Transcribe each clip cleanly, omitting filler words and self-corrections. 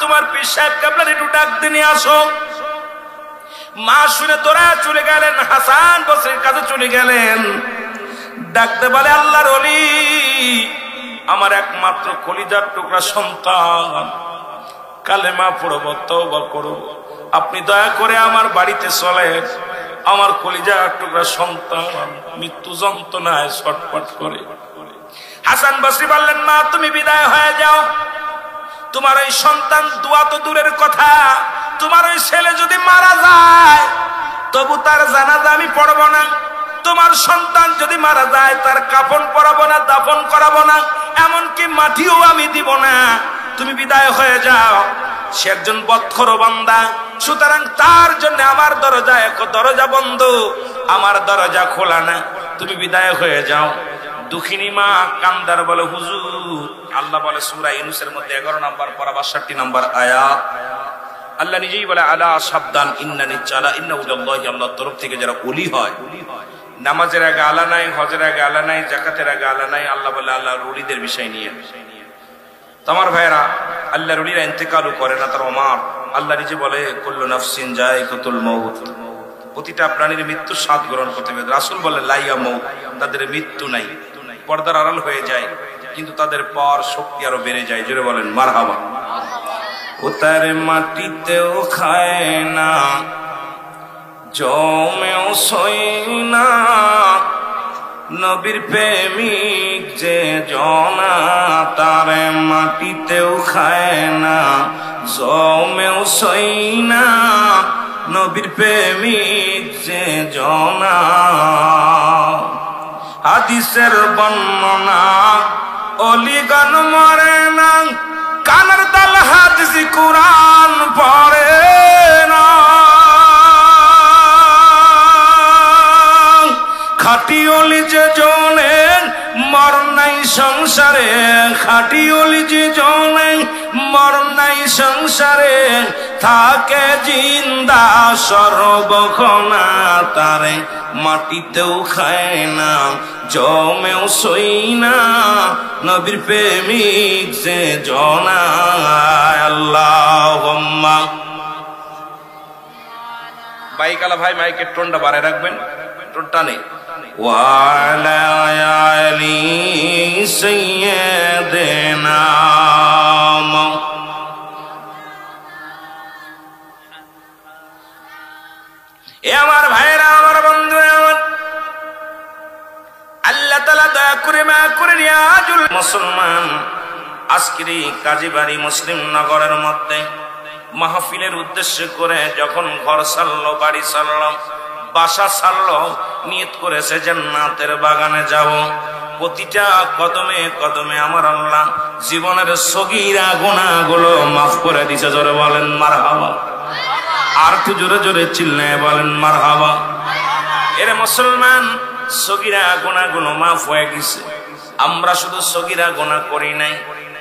তোমার পীর সাহেবকে আপনার একটু ডাক দিয়ে নিয়ে আসো। মা শুনে তোরা চলে গেলেন, হাসান বসরির কাছে চলে গেলেন। ডাকতে বলে, আল্লাহর ওলি, আমার একমাত্র কলিজার টুকরা সন্তান, কালেমা পড়ব, তওবা করব, আপনি দয়া করে আমার বাড়িতে চলেন। আমার কলিজার টুকরা সন্তান মৃত্যু যন্ত্রণায় ছটফট করে। হাসান বসরি বললেন, মা তুমি বিদায় হয়ে যাও। তোমার ওই সন্তান দোয়া তো দূরের কথা, তোমার ওই ছেলে যদি মারা যায় তবু তার জানাজা আমি পড়বো না। তোমার সন্তান যদি মারা যায় তার কাফন পরাবো না, দাফন করাবো না, এমনকি মাটিও আমি দিব না। তুমি বিদায় হয়ে যাও। সে একজন বৎখর বান্দা, সুতরাং তার জন্য আমার দরজা বন্ধ, আমার দরজা খোলা না। তুমি বিদায় হয়ে যাও। দুঃখিনী মা কান্দার বলে, হুজুর, আল্লাহ বলে সূরা ইউনূসের মধ্যে 11 নম্বর পারা 62 নম্বর আয়াত, আল্লাহ নিজেই বলে, আলা সাবধান, ইন্নানি চালা ইন্নাউল্লাহি, আল্লাহর তরফ থেকে যারা ওলি হয়, নামাজের আগে আলা নাই, হজের আগে আলা নাই, যাকাতের আগে আলা নাই। আল্লাহ বলে আল্লাহর ওলিদের বিষয় নিয়ে। তোমার ভাইরা, আল্লাহর ওলিরা ইন্তেকালও করে না, তার ওমার আল্লাহ নিজে বলে, কুল্লু নাফসিন যায়িকাতুল মাউত, প্রতিটা প্রাণীর মৃত্যু স্বাদ গ্রহণ করতে হবে। রাসূল বলে, লাইয়া মাউত, তাদের মৃত্যু নাই, পর্দার আড়াল হয়ে যায়, কিন্তু তাদের পর শক্তি আরো বেড়ে যায়। জোরে বলেন মারহাবা। ও তার মাটিতেও খায় না, জমেও সই না, নবীর প্রেমিক যে জনা, তার মাটিতেও খায় না, জমেও সই না, নবীর প্রেমিক যে জনা। হাদিসের বর্ণনা, অলিগণ মরে না, কানের তাল হাদিস কুরআন পড়ে না। খাঁটি অলি যে জনে মর নাই সংসারে, খাঁটি অলি যে জনে মর নাই সংসারে, থাকে জিন্দা সর্বক্ষণা, তারে মাটিতেও খায় না, জমেও সই না, নবীর প্রেমিক যে জনা। আল্লাহুম্মা। বাইকালা ভাই মাইকের টোনটা বাড়ায় রাখবেন, টোনটা নেই। ওয়ালা আলি সাইয়্যিদিনা। এ আমার ভাইরা, আমার বন্ধুরা, আল্লাহ তাআলা দয়া করে মা করে রিয়াজুল মুসলমান আজকের এই কাজীবাড়ি মুসলিম নগরের মধ্যে মাহফিলের উদ্দেশ্য করে যখন ঘর ছাড়লো, বাড়ি ছাড়লো, বাসা ছাড়লো, নিয়ত করেছে জান্নাতের বাগানে যাব। প্রতিটা কদমে কদমে আমার আল্লাহ জীবনের সগীরা গুনাহগুলো মাফ করে দিয়েছে। জোরে বলেন মারহাবা। আর একটু জোরে জোরে চিল্লায় বলেন মারহাবা। এরে মুসলমান, সগীরা গুনাহগুলো মাফ হয়ে গেছে। আমরা শুধু সগীরা গুনাহ করি নাই,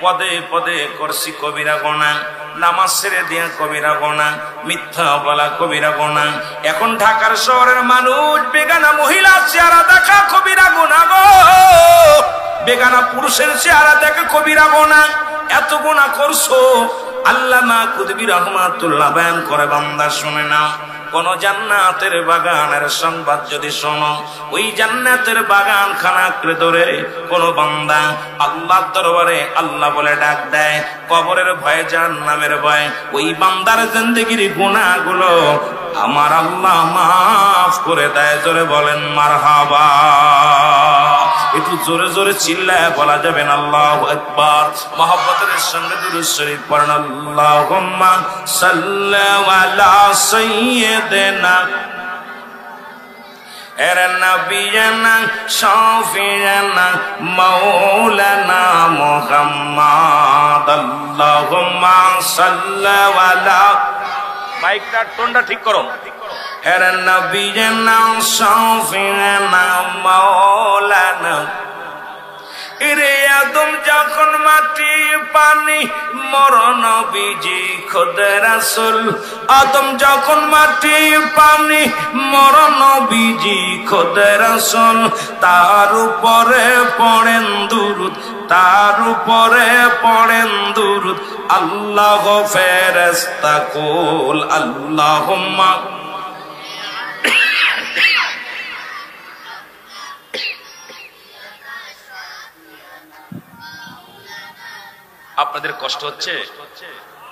পদে পদে করছি কবিরা গুনাহ। নামাজ ছেড়ে দিয়া কবিরা গুনাহ, মিথ্যা বলা কবিরা গুনাহ। এখন ঢাকার শহরের মানুষ বেগানা মহিলা চেহারা দেখা কবিরা গুনাহ গো, বেগানা পুরুষের চেহারা দেখে কবিরা গুনাহ। এত গুনাহ করছো, আল্লামা কুতুবী রাহমাতুল্লাহ বয়ান করে, বান্দা শুনে না, কোন জান্নাতের বাগানের সংবাদ যদি শোনো, ওই জান্নাতের বাগান খানাকে ধরে কোন বান্দা আল্লাহর দরবারে আল্লাহ বলে ডাক দেয়, কবরের ভয়ে, জাহান্নামের ভয়ে, ওই বান্দার জিন্দেগির গুনাহগুলো আমার আল্লাহ মাফ করে দেয়। জোরে বলেন মারহাবা। একটু জোরে জোরে চিল্লায় বলা যাবেন আল্লাহু আকবার। মহব্বতের সঙ্গে দুরূদ শরীফ পড়েন, আল্লাহুম্মা সাল্লি আলা সাইয়্যিদিনা এর নবিয়ানা শাফিয়ানা মাওলানা মুহাম্মদ। আল্লাহুম্মা সাল্লি আলা, মাইকটার টোনটা ঠিক করো, এর নবিয়ানা শাফিয়ানা মাওলানা। এরে আদম যখন মাটি পানি, মর নবীজি খোদা রাসূল। আদম যখন মাটি পানি, মর নবীজি খোদা রাসূল। তার উপরে পড়েন দুরূদ, তার উপরে পড়েন দুরূদ আল্লাহ ফেরেশতা কুল আল্লাহুম্মা। আপনাদের কষ্ট হচ্ছে?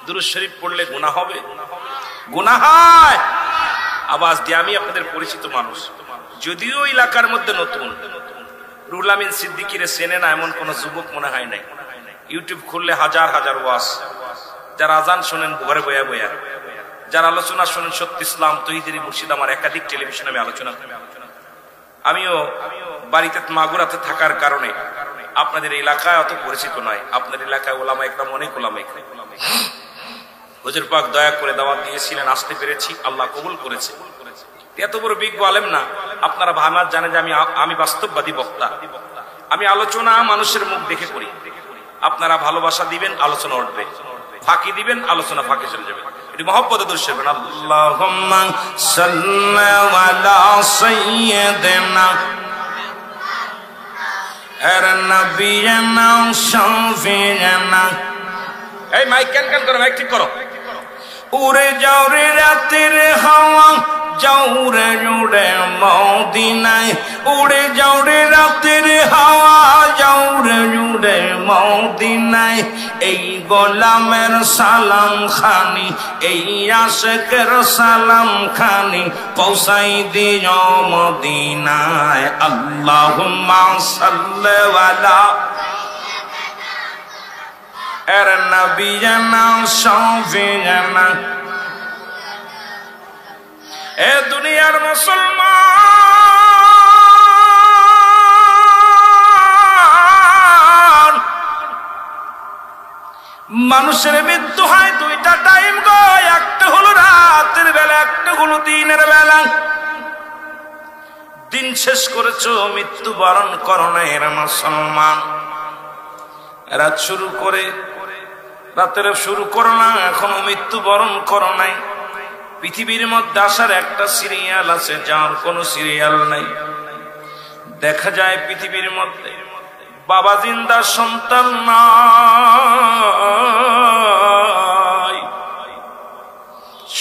দুরূদ শরীফ পড়লে গুনাহ হবে? গুনাহ হয়। আওয়াজ দিয়ে আমি আপনাদের পরিচিত মানুষ, যদিও এলাকার মধ্যে নতুন। রুহুল আমিন সিদ্দিকীরে চেনে না এমন কোন যুবক মনে হয় নাই। ইউটিউব খুললে হাজার হাজার ওয়াজ, যারা আজান শোনেন ঘরে বয়া বয়া, যারা আলোচনা শোনেন সত্য ইসলাম তহিদেরি মুর্শিদ, আমার একাধিক টেলিভিশনে আমি আলোচনা করি। আমিও বাড়িতে মাগুরাতে থাকার কারণে আপনাদের এলাকায় অত পরিচিত নয়। আপনার এলাকায় ওলামা একরাম, অনেক ওলামা একরাম। হুজুর পাক দয়া করে দাওয়াত দিয়েছিলেন, আসতে পেরেছি, আল্লাহ কবুল করেছে। এত বড় বিজ্ঞ আলেম না, আপনারা ভামার জানেন যে আমি বাস্তববাদী বক্তা। আমি আলোচনা মানুষের মুখ দেখে করি। আপনারা ভালোবাসা দিবেন, আলোচনা উঠবে, ফাঁকি দিবেন, আলোচনা ফাঁকি চলে যাবে। এটি মহব্বতে দর্শন। আল্লাহুম্মা সাল্লি আলা সাইয়্যিদিনা নবিয়িনা শাফিয়িনা। এই মাইক কেন কেন করো, মাইক ঠিক করো। উড়ে যাও রে রাতের হাওয়া, যাও রে উড়ে মদিনায়। উড়ে যাও রে রাতের হাওয়া, যাও রে উড়ে মদিনায়। এই গোলামের সালাম খানি, এই আশিকের সালাম খানি পৌঁছাই দিও মদিনায়। আল্লাহুম্মা সাল্লি আলা নবিয়িনা শাফিয়িনা। এ দুনিয়ার মুসলমান, মানুষের মৃত্যু হয় দুইটা টাইম গো, একটা হলো রাতের বেলা, একটা হলো দিনের বেলা। দিন শেষ করেছো, মৃত্যু বরণ করো না এরা মুসলমান। রাত শুরু করে রাতের শুরু করো না, এখনো মৃত্যু বরণ করো নাই। পৃথিবীর মধ্যে আসার একটা সিরিয়াল আছে, যার কোনো সিরিয়াল নাই। দেখা যায় পৃথিবীর মধ্যে বাবা জিন্দা, সন্তান নাই।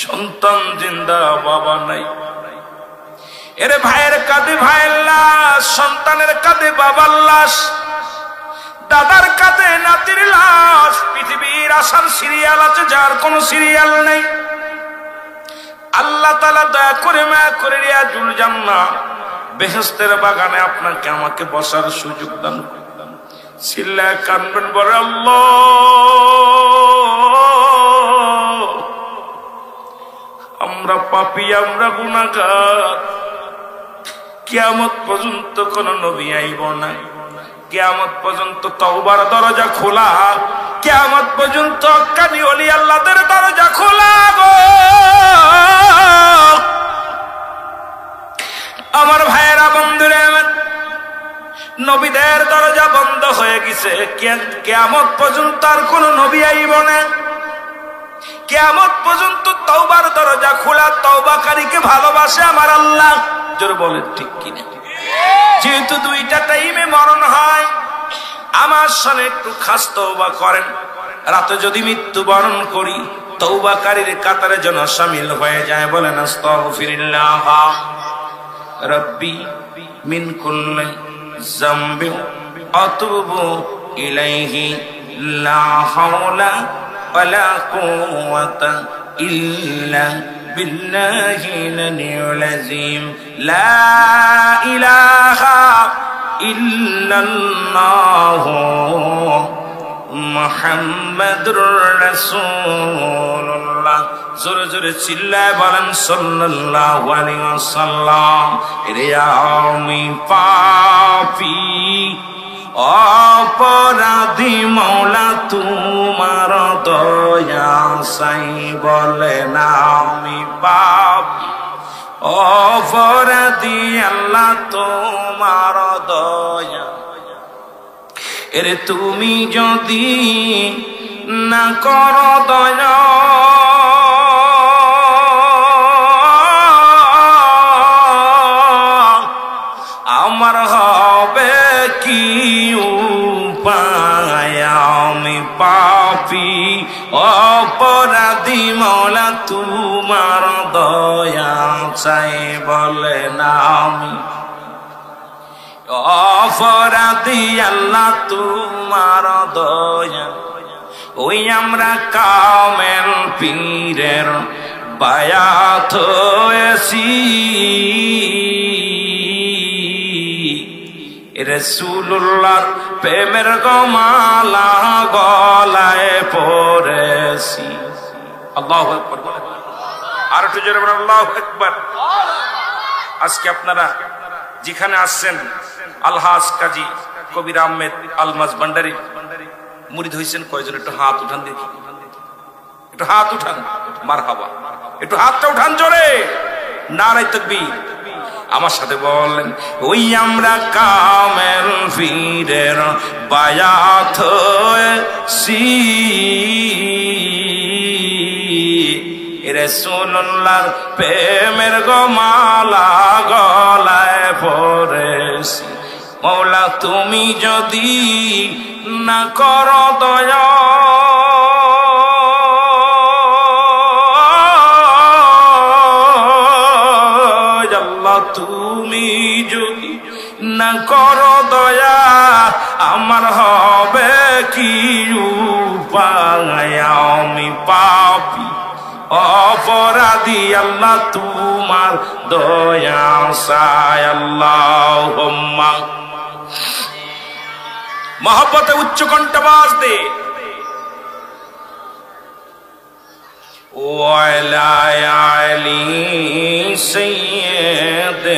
সন্তান জিন্দা, বাবা নাই। এরে ভাইয়ের কাঁধে ভাইয়ের লাশ, সন্তানের কাঁধে বাবার লাশ, দাদার কাঁধে নাতির লাশ। পৃথিবীর আসার সিরিয়াল আছে, যার কোনো সিরিয়াল নেই। আল্লাহ তাআলা দয়া করে মায়া করে রিয়াজুল জান্নাহ বেহেশতের বাগানে আপনাকে আমাকে বসার সুযোগ দান করুন। চিল্লায় কানবেন, বলে আল্লাহ, আমরা পাপী, আমরা গুনাহগার। কিয়ামত পর্যন্ত কোন নবী আইব না, কিয়ামত পর্যন্ত তওবার দরজা খোলা, কিয়ামত পর্যন্ত কানি ওলি আল্লাহদের দরজা খোলা গো। আমার ভাইয়েরা, বন্ধুরা, নবীদের দরজা বন্ধ হয়ে গেছে। কিয়ামত পর্যন্ত আর কোন নবী আইব না। কিয়ামত পর্যন্ত তওবার দরজা খোলা। তওবাকারীকে ভালোবাসে আমার আল্লাহ। জোরে বলেন ঠিক কিনা? যেহেতু দুইটা টাইমে মরণ হয়, আমার সাথে একটু খাস তওবা করেন। রাতে যদি মৃত্যুবরণ করি, তওবাকারীর কাতারে যেন শামিল হয়ে যায়। বলেন আস্তাগফিরুল্লাহ রব্বি মিন কুল্লি যামবি আতুবু ইলাইহি লা হাওলা ওয়ালা কুওয়াতা ইল্লা বিল্লাহিল আলিয়্যিল আযীম। লা ইলাহা ইল্লাল্লাহু মুহাম্মাদুর রাসূলুল্লাহ। জোরে জোরে চিল্লায় বলেন সাল্লাল্লাহু আলাইহি ওয়াসাল্লাম। রে আমি পাপী অপরাধী, মাওলা তোমার দয়া চাই। বলেন আমি পাপী অপরাধী, আল্লাহ তোমার দয়া। এরে তুমি যদি না করো দয়া, আমার হবে কি উপায়? অপরাধী মওলা তোমার দয়া চাই বলেন আমি অপরাধী আল্লাহ তোমার দয়া ওই আমরা কামেল পীরের বায়াত হয়েছি রাসূলুল্লাহর প্রেমের গমালা গলায় পরেছি আল্লাহু আকবার বলেন আর একটু জোরে বলেন আল্লাহু আকবার আজকে আপনারা যেখানে আসছেন আলহাজ কাজী কবির আহমেদ আলমাজ ভান্ডারী মুরিদ হইছেন কয়জন একটু হাত উঠান দেখি একটু হাত উঠান মারহাবা একটু হাতটা উঠান জোরে নারায়ে তাকবীর আমার সাথে বলেন ওই আমরা কামেল পীরের বায়াত হয়েছি রাসূলুল্লাহর প্রেমের গমালা গলায় পরেছি মওলা তুমি যদি না করো দয়া আল্লাহ তুমি যদি না করো দয়া আমার হবে কি উপায় আমি পাপী অপরাধী আল্লাহ তোমার দয়া চাই আল্লাহুম্মা মহব্বতে উচ্চ কণ্ঠে আওয়াজ দে ওয়ালা আলী সাইয়্যিদিনা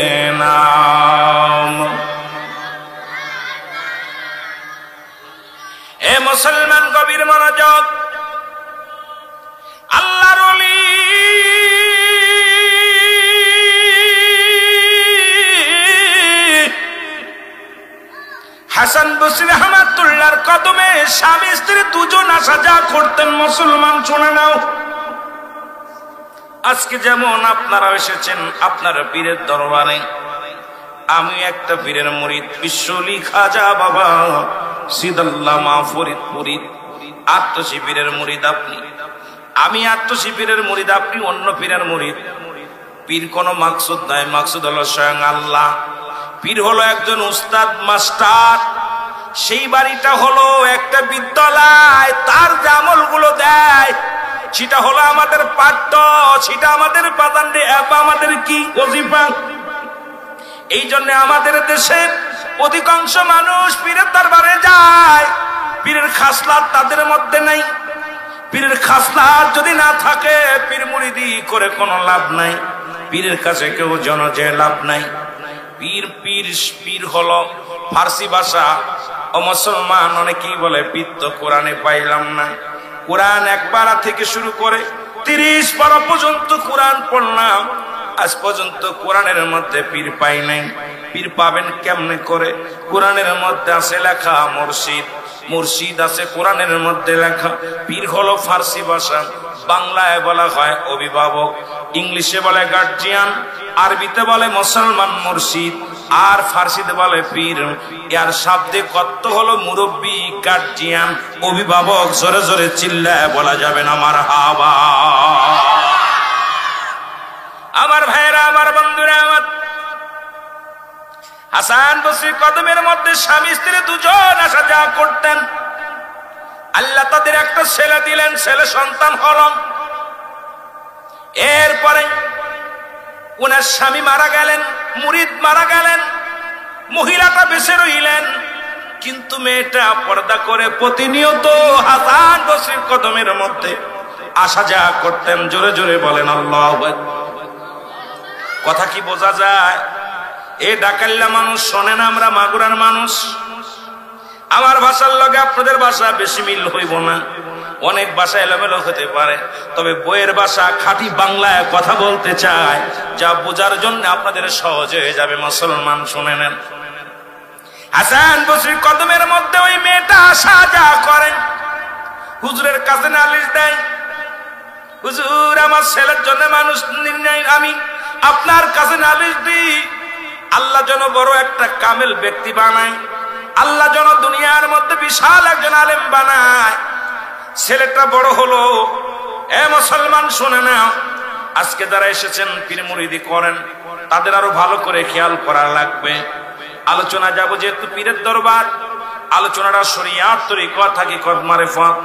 এ মুসলমান কবির মনোযোগ আল্লাহর ওলি হাসান বসরি রাহমাতুল্লাহর কদমে স্বামী স্ত্রী দুজন আসা যা করতেন মুসলমান শুনে নাও আজকে যেমন আপনারা এসেছেন আপনার পীরের দরবারে আমি একটা পীরের মুরিদ বিশ্বলি খাজা বাবা সিদাল্লামা ফরিদ মুরিদ আত্মশিবিরের মুরিদ আপনি আমি আত্মশিবিরের মুরিদ আপনি অন্য পীরের মুরিদ পীর কোনো মাকসুদ নাই মাকসুদ হলো স্বয়ং আল্লাহ পীর হলো একজন উস্তাদ মাস্টার সেই বাড়িটা হলো একটা বিদ্যালয় তার যে আমলগুলো দেয় সেটা হলো আমাদের পাঠ্য সেটা আমাদের পাদান্ডে আমাদের কি ওজিফা এই জন্য আমাদের দেশের অধিকাংশ মানুষ পীরের দরবারে যায় পীরের খাসলাত তাদের মধ্যে নাই পীরের খাসলাত যদি না থাকে পীর মুরিদি করে কোনো লাভ নাই পীরের কাছে কেউ যে লাভ নাই পীর পীর পীর হলো ফার্সি ভাষা ও মুসলমান অনেকেই বলে পীর তো কোরআনে পাইলাম না কোরআন একবার থেকে শুরু করে 30 পারা পর্যন্ত কোরআন পড়লাম আজ পর্যন্ত কোরআনের মধ্যে পীর পাই নাই পীর পাবেন কেমনে করে কোরআনের মধ্যে আছে লেখা মুর্শিদ মুর্শিদ আছে কোরআনের মধ্যে লেখা পীর হলো ফার্সি ভাষা বাংলায় বলা হয় অভিভাবক ইংলিশে বলে গার্জিয়ান আরবিতে বলে মুসলমান মুর্শিদ আর ফার্সিতে বলে পীর এর শাব্দিক অর্থ হলো মুরব্বি গার্জিয়ান অভিভাবক জোরে জোরে চিল্লায় বলা যাবে না মারহাবা আমার ভাইরা আমার বন্ধুরা আমার হাসান বসরি কদমের মধ্যে স্বামী স্ত্রী দুজন আসা যাওয়া করতেন আল্লাহ তাদের একটা ছেলে দিলেন ছেলে সন্তান হল এরপরে ওনার স্বামী মারা গেলেন মুরিদ মারা গেলেন মহিলাটা বেঁচে রইলেন কিন্তু মেয়েটা পর্দা করে প্রতিনিয়ত হাসান বসরির কদমের মধ্যে আসা যাওয়া করতেন জোরে জোরে বলেন আল্লাহু আকবার কথা কি বোঝা যায় এ ডাকাল্লা মানুষ শোনেন আমরা মাগুরার মানুষ আমার ভাষার লগে আপনাদের ভাষা বেশি মিল হইব না অনেক ভাষা এলোমেলো হতে পারে তবে বইয়ের ভাষা খাঁটি বাংলায় কথা বলতে চায় যা বোঝার জন্য আপনাদের সহজ হয়ে যাবে মুসলমান শুনে নেন হাসান বসরির কদমের মধ্যে ওই মেয়েটা আসা যাওয়া করেন হুজুরের কাছে নালিশ দেয় হুজুর আমার ছেলের জন্য মানুষ নির্ণয় আমি আপনার কাছে নালিশ দিই আল্লাহ যেন বড় একটা কামেল ব্যক্তি বানায় আল্লাহ যেন দুনিয়ার মধ্যে বিশাল একজন আলেম বানায় ছেলেটা বড় হলো। এ মুসলমান শুনে না, আজকে যারা এসেছেন পীর মুরিদি করেন তাদের আরো ভালো করে খেয়াল করা লাগবে। আলোচনা যাব যেহেতু পীরের দরবার, আলোচনাটা শরিয়াত তরিকা হাকিকত মারিফাত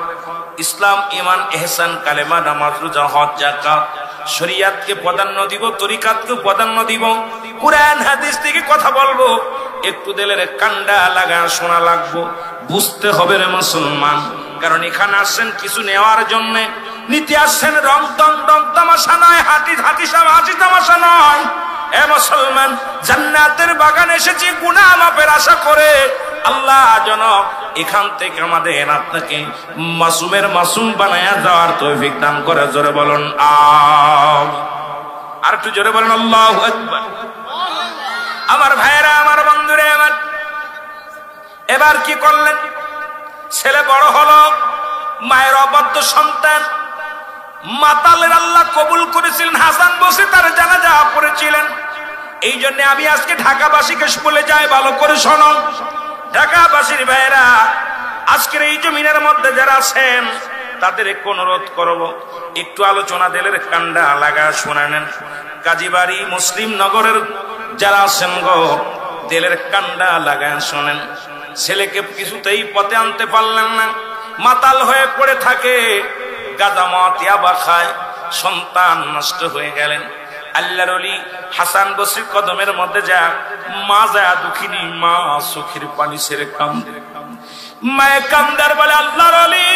ইসলাম ঈমান ইহসান কালেমা নামাজ রোজা হজ যাকাত শরিয়াতকে প্রাধান্য দিব, তরিকাতকে প্রাধান্য দিব, কুরআন হাদিস থেকে কথা বলবো। একটু দিলের কান্ডা লাগা শোনা লাগবো, বুঝতে হবে রে মুসলমান। কারণ এখানে আসছেন কিছু নেওয়ার জন্য, নিতে আসছেন রং তামাশা নয়, হাসি তামাশা নয়। এ মুসলমান, জান্নাতের বাগান এসেছি গুনাহ মাফের আশা করে। আল্লাহ যেন এখান থেকে আমাদের আপনাকে মাসুমের মাসুম বানায়া যাওয়ার তৌফিক দান করে। জোরে বলুন আমিন। আর একটু জোরে বলুন আল্লাহু আকবার। আমার ভাইরা, আমার বন্ধুরে আমার, এবার কি করলেন? ছেলে বড় হলো, মায়ের অবাধ্য সন্তান, মাতালের আল্লাহ কবুল করেছিলেন। হাসান বসরি তার জানাজা পড়েছিলেন। এই জন্য আমি আজকে ঢাকাবাসীকে বলে যাই, ভালো করে শোনো ঢাকাবাসীর ভাইরা, আজকের এই জমিনের মধ্যে যারা আছেন তাদের একটু অনুরোধ করব, একটু আলোচনা দিলের কান্ডা লাগা শুনে নেন। কাজীবাড়ি মুসলিম নগরের যারা আছেন গো, দিলের কান্ডা লাগা শোনেন। ছেলেকে কিছুতেই পথে আনতে পারলেন না, মাতাল হয়ে পড়ে থাকে, গাঁজা মদ ইয়াবা খায়, সন্তান নষ্ট হয়ে গেলেন। আল্লাহর ওলি হাসান বসরির কদমের মধ্যে যা মা যা দুঃখিনী মা চোখের পানি ছেড়ে কান্দে। মায়ে কান্দার বলে, আল্লাহর ওলি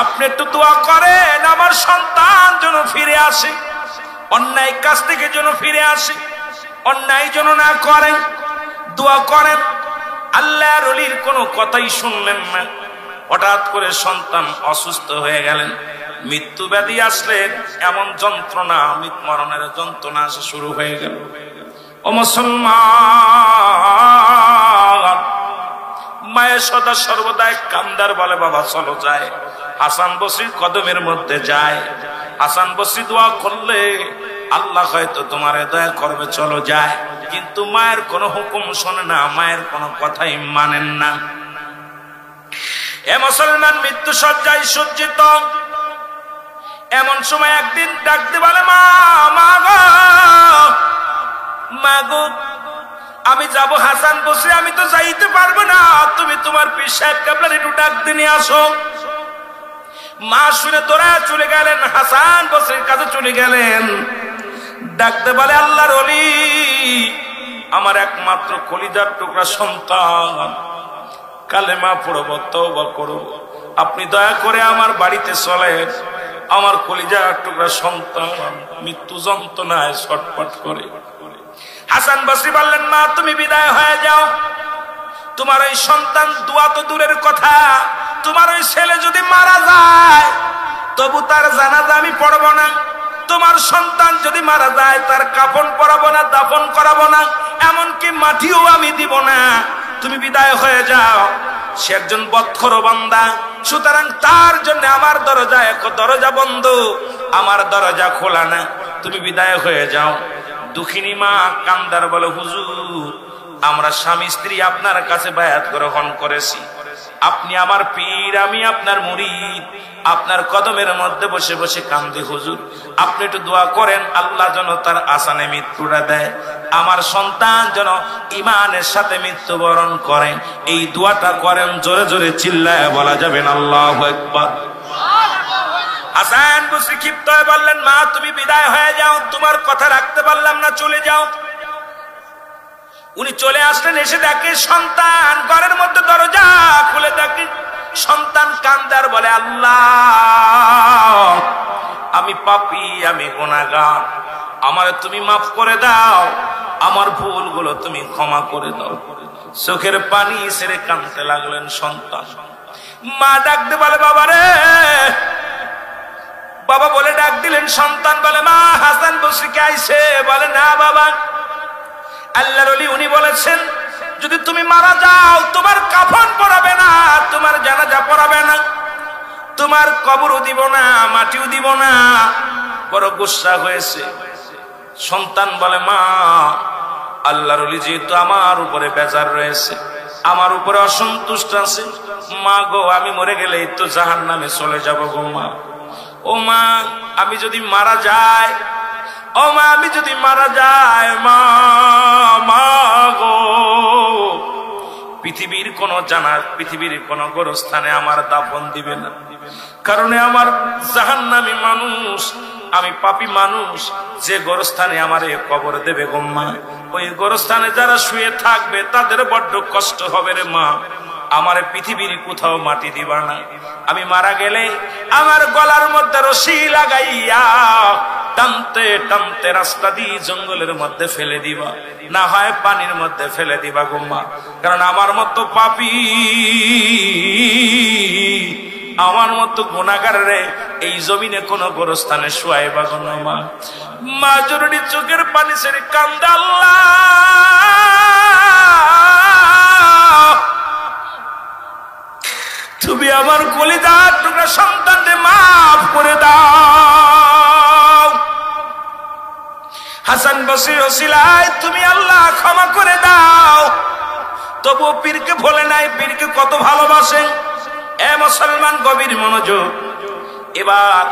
আপনি একটু দোয়া করেন আমার সন্তান যেন ফিরে আসে, অন্যায় কাজ থেকে যেন ফিরে আসে, অন্যায় যেন না করেন, দোয়া করেন। আল্লাহর ওলির কোনো কথাই শুনলেন না। হঠাৎ করে সন্তান অসুস্থ হয়ে গেলেন, মৃত্যু ব্যাধি আসলে এমন যন্ত্রণা, মরণের যন্ত্রণা আসা শুরু হয়ে গেল। ও মুসলমান, মায়ের সদা সর্বদাই কান্দার বলে, বাবা চলো যায়। হাসান বসরির কদমের মধ্যে যায়। হাসান বসরি দোয়া করলে আল্লাহ হয়তো তোমার দয়া করবে, চলো যায়। কিন্তু মায়ের কোনো হুকুম শোনে না, মায়ের কোনো কথাই মানেন না। এ মুসলমান, মৃত্যু শয্যায় সজ্জিত। এমন সময় একদিন ডাকতে বলে, মা গো, আমি যাব হাসান বসরি, আমি তো যাইতে পারবো না, তুমি তোমার পীর সাহেব কেবলার একটু ডাক দিয়ে নিয়ে আসো। মা শুনে তোরা চলে গেলেন, হাসান বসরির কাছে চলে গেলেন। ডাকতে বলে, আল্লাহর ওলি আমার একমাত্র কলিজার টুকরা সন্তান, কালেমা পড়ব, তওবা করব, আপনি দয়া করে আমার বাড়িতে চলেন। আমার কলিজার টুকরা সন্তান মৃত্যু যন্ত্রণায় ছটফট করে। হাসান বসরি বললেন, মা তুমি বিদায় হয়ে যাও। তোমার ওই সন্তান দোয়া তো দূরের কথা, তোমার ওই ছেলে যদি মারা যায় তবু তার জানাজা আমি পড়ব না। তোমার সন্তান যদি মারা যায় তার কাফন পরাবো না, দাফন করাবো না, এমনকি মাটিও আমি দিব না। তুমি বিদায় হয়ে যাও। সে একজন বৎখর বান্দা, সুতরাং তার জন্য আমার দরজা বন্ধ, আমার দরজা খোলা না, তুমি বিদায় হয়ে যাও। দুঃখিনী মা কান্দার বলে, হুজুর আমরা স্বামী স্ত্রী আপনার কাছে বায়াত গ্রহণ করেছি, আপনি আমার পীর, আমি আপনার মুরিদ, আপনার কদমের মধ্যে বসে বসে কান্দি। হুজুর আপনি একটু দোয়া করেন, আল্লাহ যেন তার আসানে মৃত্যুটা দেয়, আমার সন্তান যেন ইমানের সাথে মৃত্যুবরণ করে। এই দোয়াটা করেন, জোরে জোরে চিল্লায় বলা যাবে না আল্লাহু আকবার। হাসান বসরি ক্ষিপ্ত হয়ে বললেন, মা তুমি বিদায় হয়ে যাও, তোমার কথা রাখতে পারলাম না, চলে যাও। উনি চলে আসলেন, এসে দেখে সন্তান ঘরের মধ্যে, দরজা খুলে দেখে সন্তান কান্দার বলে, আল্লাহ আমি পাপী, আমি গুনাহগার, আমারে তুমি মাফ করে দাও, আমার ভুলগুলো তুমি ক্ষমা করে দাও। চোখের পানি ছেড়ে কাঁদতে লাগলেন সন্তান। মা ডাকতে বলে, বাবা রে, বাবা বলে ডাক দিলেন। সন্তান বলে, মা হাসান বসরি কে আইছে? বলে, না বাবা, আল্লাহর ওলি উনি বলেছেন যদি তুমি মারা যাও তোমার কাফন পরাবে না, তোমার জানাজা পড়াবে না, তোমার কবরও দিব না, মাটিও দিব না। বড় গুসা হয়েছে। সন্তান বলে, মা আল্লাহর ওলি যেহেতু আমার উপরে বেজার রয়েছে, আমার উপরে অসন্তুষ্ট আছে। মা গো, আমি মরে গেলে তো জাহান্নামে চলে যাব গো মা। ও মা, আমি যদি মারা যাই, ও মা, আমি যদি মারা যাই, মা মা গো, পৃথিবীর কোন গোরস্থানে আমার দাফন দিবে না, কারণ আমার জাহান্নামী মানুষ, আমি পাপী মানুষ। যে গোরস্থানে আমারে কবর দেবে গো মা, ওই গোরস্থানে যারা শুয়ে থাকবে তাদের বড্ড কষ্ট হবে রে মা। আমার পৃথিবীর কোথাও মাটি দিবা না। আমি মারা গেলে আমার গলার মধ্যে রশি লাগাইয়া টানতে টানতে রাস্তা দিয়ে জঙ্গলের মধ্যে ফেলে দিবা, না হয় পানির মধ্যে ফেলে দিবা গো মা। কারণ আমার মতো পাপী, আমার মতো গুনাহগারে এই জমিনে কোন গোরস্থানে শুয়াইবা গো না মা। মা জরুরি চোখের পানি ছেড়ে কান্দে, আল্লাহ তুমি আমার কলিজার টুকরা সন্তানকে মাফ করে দাও। হাসান বসরি ওসিলায় তুমি আল্লাহ ক্ষমা করে দাও। তবুও পীরকে ভোলে নাই, পীরকে কত ভালোবাসেন। এ মুসলমান, গভীর মনোযোগ। এবার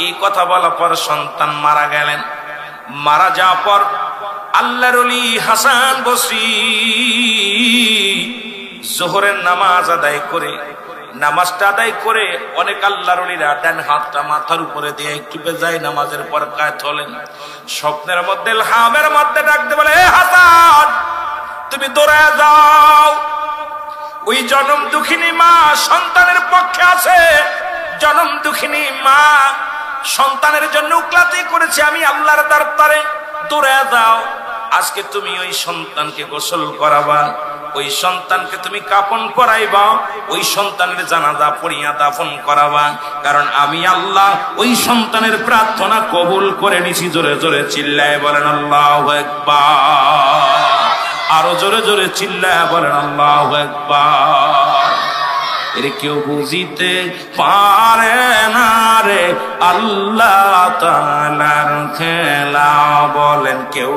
এই কথা বলার পর সন্তান মারা গেলেন। মারা যাওয়ার পর আল্লাহর ওলি হাসান বসরি জোহরের নামাজ আদায় করে, নামাজটা আদায় করে অনেক আল্লাহর ওলিরা ডান হাতটা মাথার উপরে দিয়ে একটু বেজায় নামাজের পর কায়ত হলেন। স্বপ্নের মধ্যে হামের মধ্যে ডাকতে বলে, এ হাসান, তুমি দৌড়ায় যাও। ওই জনম দুঃখিনী মা সন্তানের পক্ষে আছে। জনম দুঃখিনী মা সন্তানের জন্য উকলাতি করেছে, আমি আল্লাহর দরবারে। দৌড়ায় যাও, আজকে তুমি ওই সন্তানকে গোসল করাবা, ওই সন্তানকে তুমি কাফন পরাইবা, ওই সন্তানের জানাজা পড়িয়া দাফন করাবা। কারণ আমি আল্লাহ ওই সন্তানের প্রার্থনা কবুল করে নিছি। জোরে জোরে চিল্লায় বলেন আল্লাহু আকবার। আরো জোরে জোরে চিল্লায় বলেন আল্লাহু আকবার। এর কেউ বুঝিতে পারে না রে আল্লাহ তাআলার খেলা, বলেন কেউ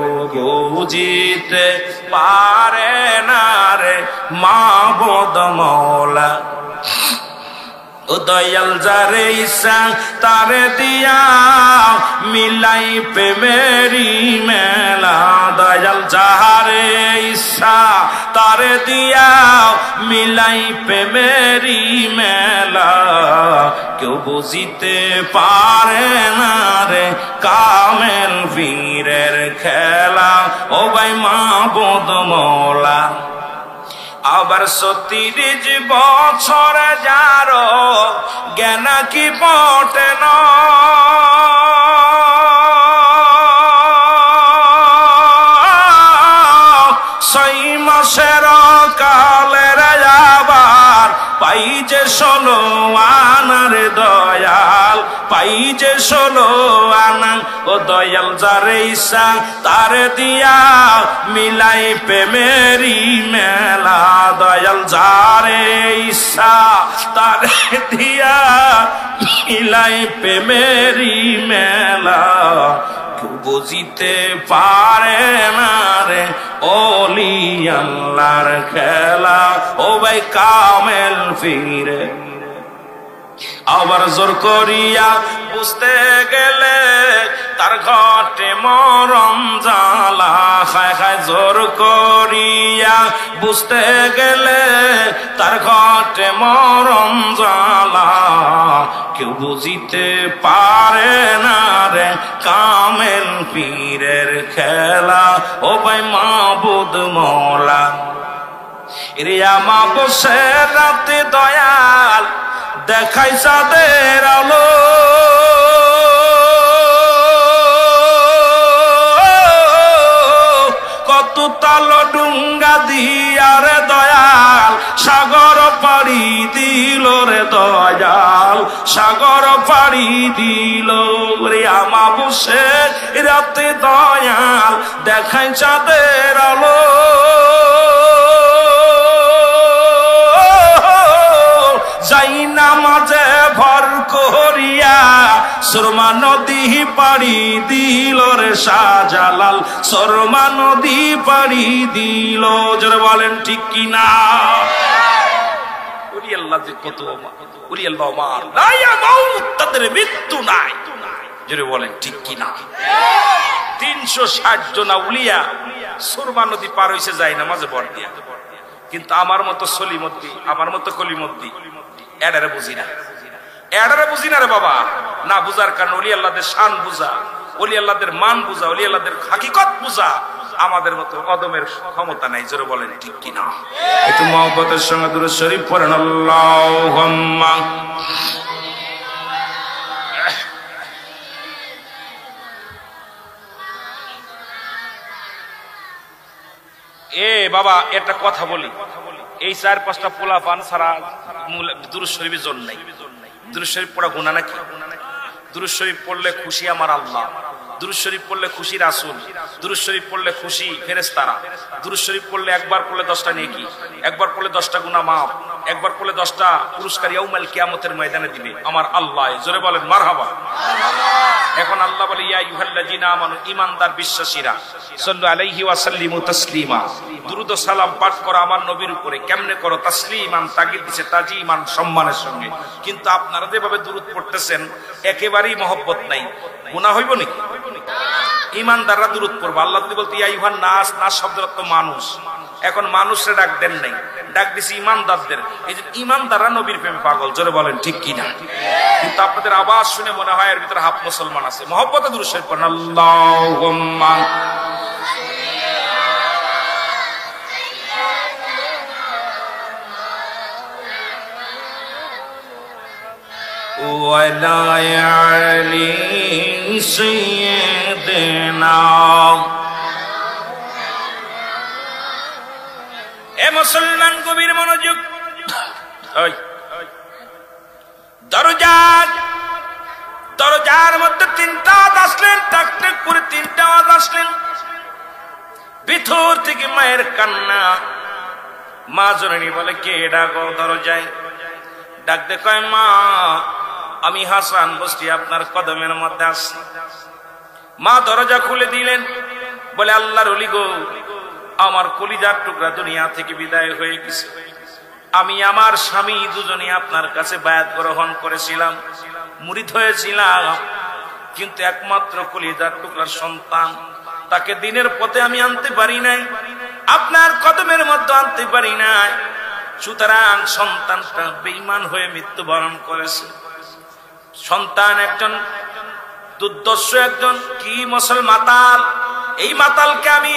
বুঝিতে পারে না রে মাবুদ মওলা। ও দয়াল যারে ইচ্ছা তারে দিয়া মিলাই প্রেমেরি মেলা। দয়াল যারে ইচ্ছা তারে দিয়া মিলাই প্রেমেরি মেলা। কেউ বুঝিতে পারে না রে কামেল পীরের খেলা। ও ভাই মাবুদ মওলা। আবার ৩৬ বছরে যারো জ্ঞান কি বটে না, ৬ মাসের কালের আবার পাই যে ১৬ আনার দয়াল, পাই যে ১৬ আনা। ও দয়াল যারে ইচ্ছা তারে দিয়া মিলাই প্রেমেরি মেলা। দয়াল যারে ইচ্ছা তারে দিয়া মিলাই প্রেমেরি মেলা। কেউ বুঝিতে পারে না রে ওলি আল্লাহর খেলা। ও ভাই কামেল পীরে। আবার জোর করিয়া বুঝতে গেলে তার ঘটে মরম জ্বালা। খায় খায় জোর করিয়া বুঝতে গেলে তার ঘটে মরম জ্বালা। কেউ বুঝিতে পারে না রে কামেল পীরের খেলা। ও ভাই মাবুদ মওলা। রিয়া মা বসে রাতে দয়াল দেখাই চাঁদের আলো। কত তাল ডুঙ্গা দিয়ার দয়াল সাগর পাড়ি দিল রে দয়াল, সাগর পাড়ি দিল। রে আমা বসে রাতে দয়াল দেখাই চাঁদের আলো। যাই নামাজে ভর করিয়া সুরমা নদী পাড়ি দিল রে শাহজালাল, সুরমা নদী পাড়ি দিল। জোরে বলেন ঠিক কিনা? ওলি আল্লাহ যে কত ওলি আল্লাহ আমার লাইয়া মাউত, তাদের মৃত্যু নাই। জোরে বলেন ঠিক কিনা? 360 জন আউলিয়া সুরমা নদী পার হইছে যায় নামাজে ভর দিয়া। কিন্তু আমার মতো সলিমদ্দি, আমার মতো কলিমদ্দি এডারে বুঝি না, এডারে বুঝি না রে বাবা। না বুঝার কারণ ওলি আল্লাহদের শান বুঝা, ওলি আল্লাহদের মান বুঝা, ওলি আল্লাহদের হাকিকত বুঝা আমাদের মতো কদমের ক্ষমতা নাই। জোরে বলেন ঠিক কিনা? একটু মহব্বতের সঙ্গে দুরূদ শরীফ পড়েন। আল্লাহুম্মা এ বাবা একটা কথা বলি, এই 4-5টা পোলা পান ছাড়া দুরূদ শরীফের জন্য নাই। দুরূদ শরীফ পড়া গুনাহ নাকি? দুরূদ শরীফ পড়লে খুশি আমার আল্লাহ, দুরূদ শরীফ পড়লে খুশি রাসূল, দুরূদ শরীফ পড়লে খুশি ফেরেশতারা, দুরূদ শরীফ পড়লে একবার পড়লে 10টা নেকি, একবার পড়লে 10টা গুনাহ মাফ, একবার পড়লে 10টা পুরস্কার ইয়াউমাল কিয়ামতের ময়দানে দিবে আমার আল্লাহ। জোরে বলেন মারহাবা। এখন আল্লাহ বলে ইয়া আইয়ুহাল্লাযীনা আমানু, ঈমানদার বিশ্বাসীরা, সাল্লু আলাইহি ওয়া সাল্লিমু তাসলিমা, দুরূদ ও সালাম পাঠ করো আমার নবীর উপরে। কেমনে করো? তাসলিমান, তাগিদ দিছে, তাজিমান, সম্মানের সঙ্গে। কিন্তু আপনারা যেভাবে দুরূদ পড়তেছেন একেবারেই মহব্বত নাই। গুনাহ হইব নাকি? ঈমানদাররা দুরূদ পড়বে। আল্লাহ যদি বলতে ইয়া আইয়ুহান নাস, নাস শব্দের অর্থ মানুষ, এখন মানুষরে ডাক দেন নাই, ডাক দিছি ঈমানদারদের। এই যে ঈমানদাররা নবীর প্রেমে পাগল। জোরে বলেন ঠিক কিনা? কিন্তু আপনাদের আওয়াজ শুনে মনে হয় এর ভিতরে হাফ মুসলমান আছে। মহব্বতে দুরূদ শরীফ পড়েন। আল্লাহুম্মা ওয়ালা আলি সাইয়্যিদিনা। এ মুসলমান গভীর মনোযোগ। দরজার মধ্যে 3টা আওয়াজ আসলেন, টাক টাক করে 3টা আওয়াজ আসলেন। ভিতর থেকে মায়ের কান্না। মা জননী বলে কে ডাকো দরজায়? ডাকতে কয় মা আমি হাসান বসতি আপনার কদমের মধ্যে আছি। মা দরজা খুলে দিলেন, বলে আল্লাহর ওলি গো, আমার কলিজার টুকরা দুনিয়া থেকে বিদায় হয়ে গেছে। আমি আমার স্বামী দুজনে আপনার কাছে বায়াত গ্রহণ করেছিলাম, মুরিদ হয়েছিলাম, কিন্তু একমাত্র কলিজার টুকরার সন্তান, তাকে দিনের পথে আমি আনতে পারি নাই, আপনার কদমের মধ্যে আনতে পারি নাই। সুতরাং সন্তানটা বেঈমান হয়ে মৃত্যুবরণ করেছে। সন্তান একজন দুর্দর্শ, একজন কি মাতাল। এই মাতালকে আমি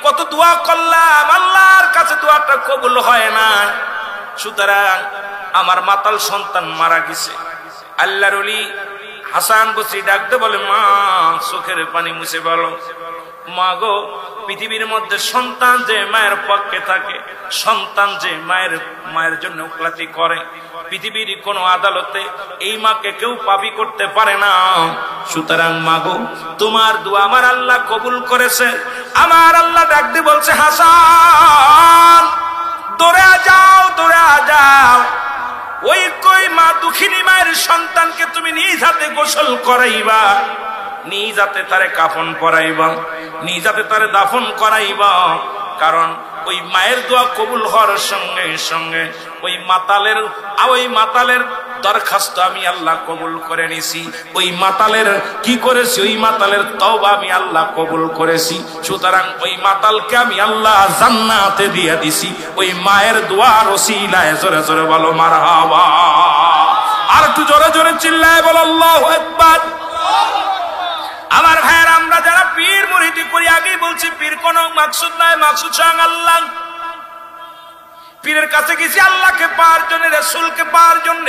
কত দোয়া করলাম, আল্লাহর কাছে দোয়াটা কবুল হয় না। সুতরাং আমার মাতাল সন্তান মারা গেছে। আল্লাহর ওলি হাসান বসরি ডাকতে বলে মা চোখের পানি মুছে বলো, মা গো পৃথিবীর মধ্যে সন্তান যে মায়ের পক্ষে থাকে, সন্তান যে মায়ের জন্য উকলাতি করে, পৃথিবীর কোন আদালতে এই মাকে কেউ পাপী করতে পারে না। সুতরাং মা গো তোমার দোয়া আমার আল্লাহ কবুল করেছে। আমার আল্লাহ ডাকতে বলছে হাসান দৌড়ে যাও, দৌড়ে যাও, ওই কই মা দুঃখিনী মায়ের সন্তানকে তুমি নিজ হাতে গোসল করাইবা, নিজ হাতে তারে কাফন পরাইবা, নিজ হাতে তারে দাফন করাইবা। কারণ ওই মায়ের দোয়া কবুল হওয়ার সঙ্গে সঙ্গে ওই মাতালের দরখাস্ত আমি আল্লাহ কবুল করে নিছি। ওই মাতালের কি করেছি? ওই মাতালের তওবা আমি আল্লাহ কবুল করেছি। সুতরাং ওই মাতালকে আমি আল্লাহ জান্নাতে দিয়ে দিছি ওই মায়ের দোয়ার ওসিলায়। জোরে জোরে বলো মারহাবা। আর একটু জোরে জোরে চিল্লায় বলো আল্লাহু আকবার। আমার ভাইয়ের, আমরা যারা পীর মুরিদি করি, আগেই বলছি পীর কোন মাকসুদ নয়, মাকসুদ স্বয়ং আল্লাহ। পীরের কাছে গেছি আল্লাহকে পাওয়ার জন্য, রাসূলকে পাওয়ার জন্য।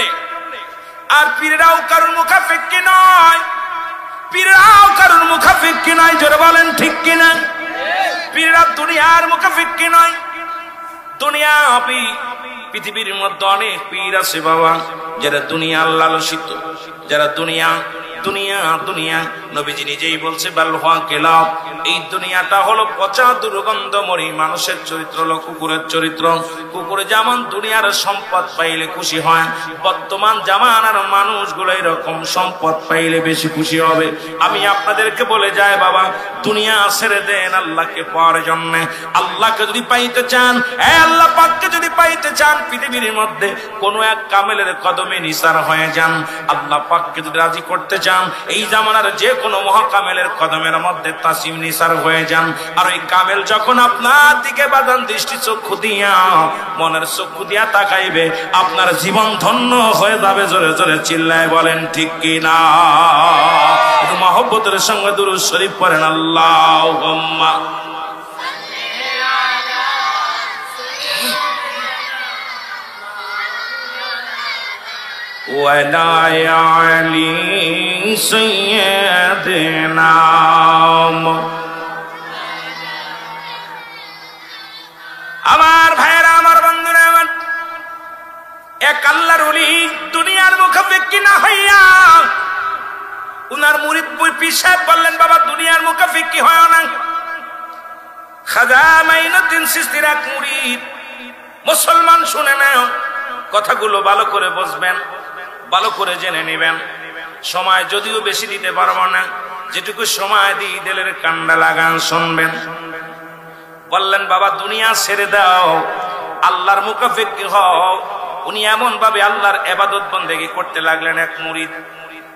আর পীররাও কারোর মুখাফেক্কি নয়, পীররাও কারোর মুখাফেক্কি নয়। জোরে বলেন ঠিক কিনা? পীররা দুনিয়ার মুখাফেক্কি নয়। দুনিয়া পৃথিবীর মধ্যে অনেক পীর আছে বাবা, যারা দুনিয়ার লালসিত, যারা দুনিয়া দুনিয়া দুনিয়া নবীজি নিজেই বলছে বাল হুয়া কিলাব, এই দুনিয়াটা হলো পচা দুর্গন্ধময়ী মানুষের চরিত্র হলো কুকুরের চরিত্র। কুকুর যেমন দুনিয়ার সম্পদ পাইলে খুশি হয়, বর্তমান জামানার মানুষগুলো এরকম সম্পদ পাইলে বেশি খুশি হবে। আমি আপনাদেরকে বলে যাই বাবা, দুনিয়া ছেড়ে দেন আল্লাহকে পাওয়ার জন্য। আল্লাহকে যদি পাইতে চান, আল্লাহ পাককে যদি পাইতে চান, পৃথিবীর মধ্যে কোন এক কামেলের কদমে নিসার হয়ে যান। আল্লাহ পাককে যদি রাজি করতে চান, এই জামানার যে কোনো মহাকামেলের কদমের মধ্যে তাসিম নিসার হয়ে যান। আর ওই কামেল যখন আপনার দিকে বাদান দৃষ্টি চক্ষু দিয়া, মনের চক্ষু দিয়া তাকাইবে, আপনার জীবন ধন্য হয়ে যাবে। জোরে জোরে চিল্লায় বলেন ঠিক কিনা? একটু মহব্বতের সঙ্গে দুরূদ শরীফ পড়েন আল্লাহুম্মা ওয়ালা আলি সাইয়্যিদিনা। আমার ভাইরা, আমার বন্ধুরা, আমার এক আল্লাহর ওলি দুনিয়ার মুখাপেক্ষী না হইয়া উনার মুরিদ পীর সাহেব বললেন, বাবা দুনিয়ার মুখাপেক্ষী হয় না। খাজা মাইনুদ্দিন চিশতির এক মুরিদ, মুসলমান শুনে নাও, কথাগুলো ভালো করে বুঝবেন, ভালো করে জেনে নেবেন। সময় যদিও বেশি দিতে পারবো না, যেটুকু সময় দিই দিলের কান্ডা লাগান, শুনবেন। বললেন বাবা দুনিয়া ছেড়ে দাও, আল্লাহর মুখাপেক্ষী হও। উনি এমন ভাবে আল্লাহর ইবাদত বন্দেগী করতে লাগলেন। এক মুরিদ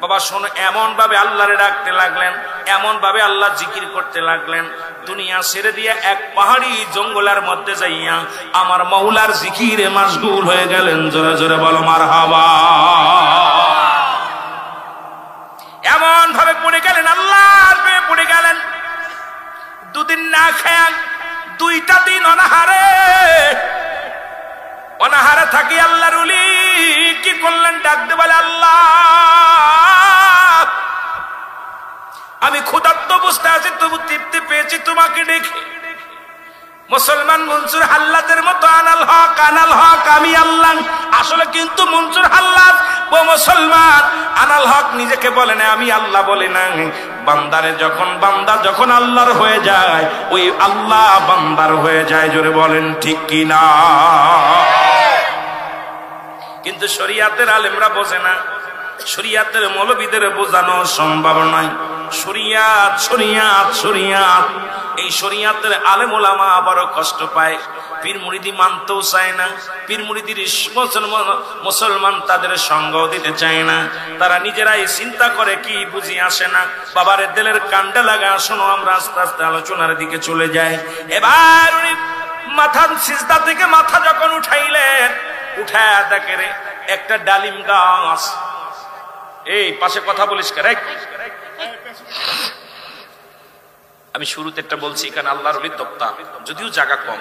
বাবা শোনো, এমন ভাবে আল্লাহরে ডাকতে লাগলেন, এমন ভাবে আল্লাহ জিকির করতে লাগলেন, দুনিয়া ছেড়ে দিয়ে এক পাহাড়ি জঙ্গলের মধ্যে যাইয়া আমার মাওলার জিকিরে মাশগুল হয়ে গেলেন। জোরে জোরে বলো মারহাবা। এমন ভাবে পড়ে গেলেন, আল্লাহর প্রেমে পড়ে গেলেন। দুদিন না খায়, দুইটা দিন অনাহারে থাকি আল্লাহর ওলি কি করলেন? ডাকতে বলে, আল্লাহ আমি ক্ষুধার্ত অবস্থায় আছি, তবু তৃপ্তি পেয়েছি তোমাকে দেখে। মুসলমান মনসুর হাল্লাদের মতো আনাল হক আনাল হক, আমি আল্লাহ। আসলে কিন্তু মনসুর হাল্লাদ ও মুসলমান আনাল হক নিজেকে বলে না, আমি আল্লাহ বলে না। বান্দারে যখন বান্দা যখন আল্লাহর হয়ে যায়, ওই আল্লাহ বান্দার হয়ে যায়। জোরে বলেন ঠিক কিনা? কিন্তু শরিয়াতের আলেমরা বোঝে না, শরিয়াতের মৌলবীদের বোঝানো সম্ভব নয়। শরিয়াত শরিয়াত শরিয়াত, এই শরিয়াতের আলেম ওলামা আবারও কষ্ট পায়, পীর মুরিদি মানতেও চায় না। পীর মুরিদির মুসলমান তাদের সঙ্গ দিতে চায় না। তারা নিজেরাই চিন্তা করে, কি বুঝি আসে না। বাবার দিলের কান্ডা লাগা। শোনো, আমরা আস্তে আস্তে আলোচনার দিকে চলে যাই। এবার উনি মাথার সিজদা থেকে মাথা যখন উঠাইলেন, উঠায় দেখে একটা ডালিম গাছ। এই পাশে কথা বলিস কে? আমি শুরুতে একটা বলছি, এখানে আল্লাহর ওলির দপ্তর, যদিও জায়গা কম,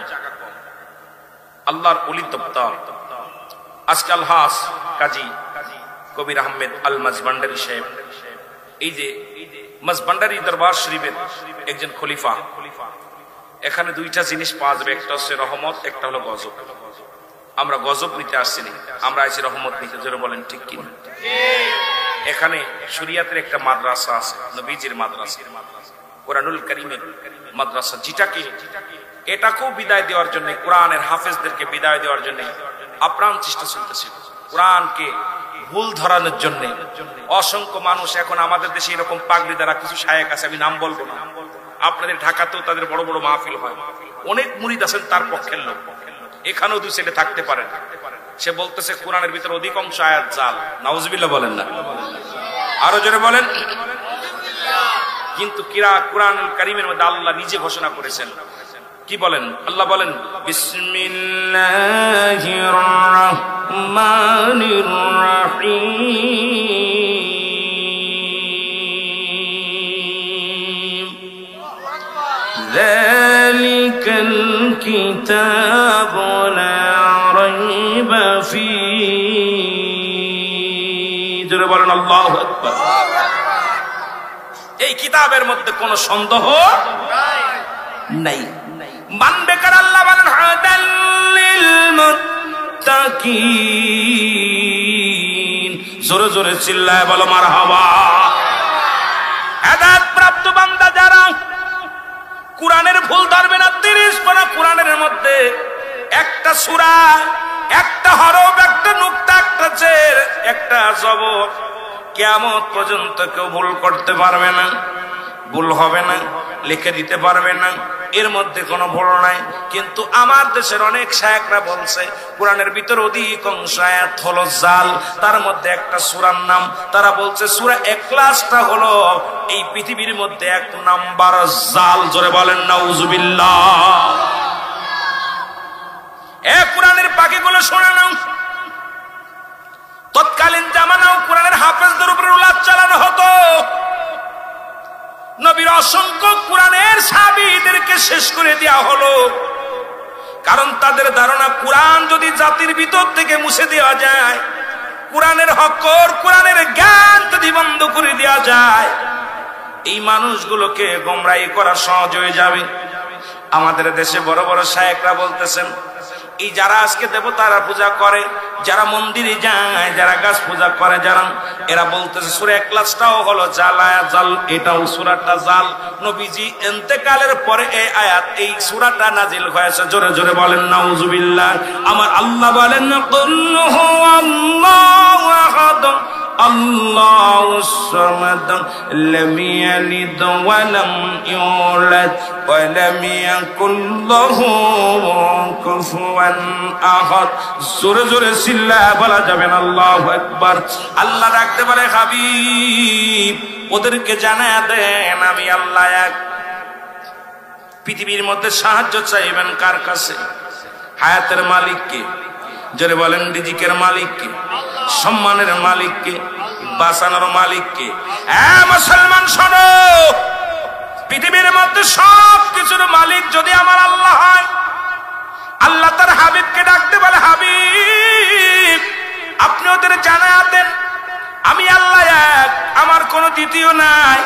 আল্লাহর ওলির দপ্তর। আজকে আলহাস কাজী কবির আহমেদ আল মাজভান্ডারী সাহেব, এই যে মাজভান্ডারী দরবার শরীফের একজন খলিফা। এখানে দুইটা জিনিস পাওয়া যাবে, একটা হচ্ছে রহমত, একটা হলো গজব। আমরা গজব নিতে আসছি না, আমরা আইছি রহমত নিতে। জোরে বলেন ঠিক কিনা? এখানে শরিয়াতের একটা মাদ্রাসা আছে, নবীজির মাদ্রাসা, কোরআনুল কারীমের মাদ্রাসা, যেটাকে এটাকেও বিদায় দেওয়ার জন্য, কোরআনের হাফেজদেরকে বিদায় দেওয়ার জন্য আপ্রাণ চেষ্টা চলতেছে। কোরআনকে ভুল ধরানোর জন্য অসংখ্য মানুষ এখন আমাদের দেশে এরকম পাগড়ি দ্বারা কিছু শায়েক আছে, আমি নাম বলবো না, আপনাদের ঢাকাতেও তাদের বড় বড় মাহফিল হয়, অনেক মুরিদ আছেন তার পক্ষের লোক, এখানেও দুই সাইডে থাকতে পারেন। সে বলতেছে কোরআনের ভিতরে অধিকাংশ আয়াত জাল। নাউজুবিল্লাহ বলেন না? আরো জোরে বলেন। কিন্তু কোরআনুল কারীমের মধ্যে আল্লাহ নিজে ঘোষণা করেছেন, কি বলেন? আল্লাহ বলেন, বিসমিল্লাহির রাহমানির রাহিম, যালিকাল কিতাবু লা রাইবা ফীহি। জোরে বলেন আল্লাহু আকবার। এই কিতাবের মধ্যে কোনো সন্দেহ নাই। মানবে কার? আল্লাহ বলেন, হাদাল লিল মুত্তাকিন। জোরে জোরে চিল্লায় বলো মারহাবা। হেদায়েত প্রাপ্ত বান্দা যারা কোরআনের ভুল ধরবে না, 30 পারা কোরআনের মধ্যে একটা সূরা, একটা হরফ, একটা নুক্তা, একটা জের, একটা জবর, কিয়ামত পর্যন্ত কেউ ভুল করতে পারবে না, ভুল হবে না, লিখে দিতে পারবে না, এর মধ্যে কোনো ভুল নাই। কিন্তু আমার দেশের অনেক শায়েখরা বলছে কোরআনের ভিতর অধিকাংশ আয়াত হলো জাল, তার মধ্যে একটা সূরার নাম তারা বলছে সূরা ইখলাসটা হলো এই পৃথিবীর মধ্যে 1 নাম্বার জাল। জোরে বলেন নাউজুবিল্লাহ। এ কোরআনের পাখিগুলো শোনা নাও, তৎকালীন জামানাও কোরআনের হাফেজদের উপরে উলাত চালানো হতো। নবীর অসংখ্য কোরআনের সাহাবীদেরকে শেষ করে দেওয়া হলো, কারণ তাদের ধারণা কোরআন যদি জাতির ভিতর থেকে মুছে দেওয়া যায়, কোরআনের হকর, কোরআনের জ্ঞান যদি বন্ধ করে দেওয়া যায়, এই মানুষগুলোকে গোমরাহি করা সহজ হয়ে যাবে। আমাদের দেশে বড় বড় শায়েখরা বলতেছেন এই যারা আজকে দেবতারা পূজা করে, যারা মন্দিরে যায়, যারা গাছ পূজা করে, যারা, এরা বলতেছে সূরা ইখলাসটাও হলো জালায়া জাল, এটাও সূরাটা জাল। নবীজি ইন্তেকালের পরে এই আয়াত, এই সূরাটা নাজিল হয়েছে। জোরে জোরে বলেন নাউজুবিল্লাহ। আমার আল্লাহ বলেন কুল হুয়াল্লাহু আহাদ আল্লাহুস সামাদ লাম ইয়ালিদ ওয়া লাম ইউলাদ ওয়া লাম ইয়াকুল লাহু কুফুয়ান আহাদ। জোরে জোরে চিল্লায়া বলা যাবে না আল্লাহু আকবার। আল্লাহ ডাকতে পারে হাবিব ওদেরকে জানায়া দেন আমি আল্লাহ এক। পৃথিবীর মধ্যে সাহায্য চাইবেন কার কাছে? হায়াতের মালিক কে? জোরে বলেন রিজিকের মালিক কে? সম্মানের মালিক কে? বাঁচানোর মালিক কে? হ্যাঁ মুসলমান শোনো, পৃথিবীর মধ্যে সব কিছুর মালিক যদি আমার আল্লাহ হয়, আল্লাহ তার হাবিবকে ডাকতে বলে হাবিব আপনি ওদের জানায়া দেন আমি আল্লাহ এক, আমার কোনো দ্বিতীয় নাই।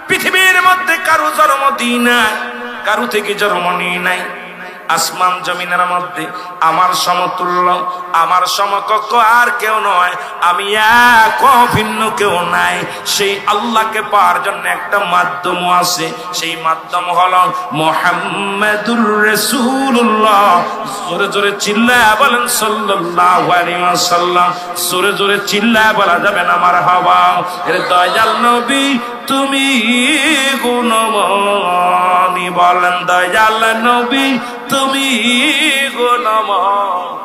পৃথিবীর মধ্যে কারো জন্ম দিই নাই, কারো থেকে জন্ম নিই নাই। আসমান জমিনের মধ্যে আমার সমতুল্য, আমার সমকক্ষ আর কেউ নয়, আমি এক, ভিন্ন কেউ নাই। সেই আল্লাহকে পাওয়ার জন্য একটা মাধ্যম আছে, সেই মাধ্যম হলো মুহাম্মাদুর রাসূলুল্লাহ। জোরে জোরে চিল্লায়া বলেন সাল্লাল্লাহু আলাইহি ওয়াসাল্লাম। জোরে জোরে চিল্লায়া বলা যাবে না মারহাবা। এর দয়াল নবী তুমি গুণমণি, বলেন দয়াল নবী তুমি গুণমণি।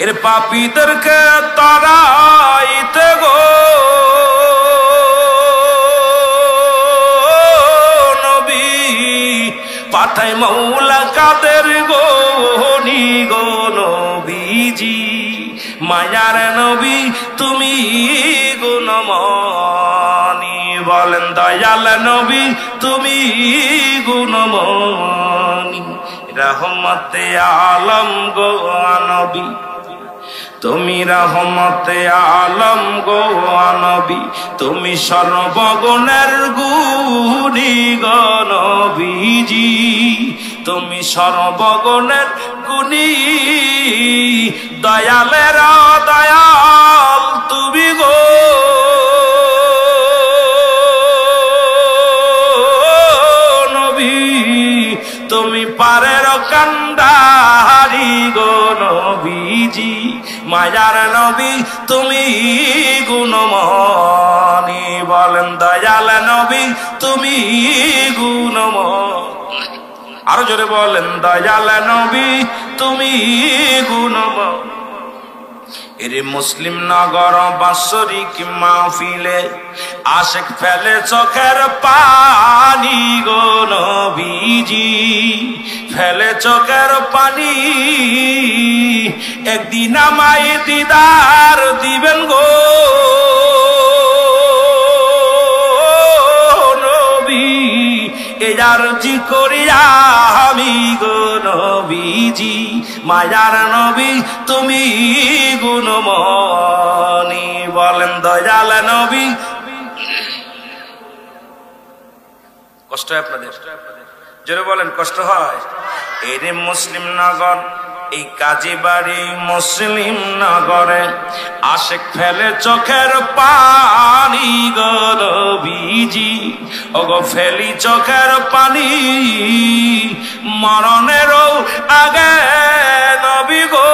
এর পাপীদেরকে তাড়াইতে গো নবী পাঠাই মৌলা কাদের গো নি গো নবীজি। মায়ার নবী তুমি গুণমণি, বলেন দয়াল নবী তুমি গুণমণি। রহমতে আলম গো নবী তুমি, রহমতে আলম গো নবী তুমি, সর্বগুণের গুণী গো নবীজি। তুমি সর্বগুণের গুণী, দয়ালের দয়াল তুমি গো নবী। তুমি পারের কান্ডারি গো নবীজি। মায়ার নবী তুমি গুণমণি, বলেন দয়াল নবী তুমি গুণমণি। আরো জোরে বলেন দয়াল নবী তুমি গুণমণি। এরে মুসলিম নগর বাৎসরিক মাহফিলে আশেক ফেলে চোখের পানি গো নবীজি, ফেলে চোখের পানি। একদিন আমায় দিদার দিবেন গো নবী, এই আরজি করিয়া আমি গো নবীজি। মায়ার নবী তুমি গুণমণি, বলেন দয়াল নবী। কষ্ট হয় আপনাদের? জোরে বলেন কষ্ট হয়? এরে মুসলিম নগর এই কাজীবাড়ি মুসলিম নগরে আশেক ফেলে চোখের পানি গো নবীজি, ওগো ফেলি চোখের পানি মরণেরও আগে নবী গো,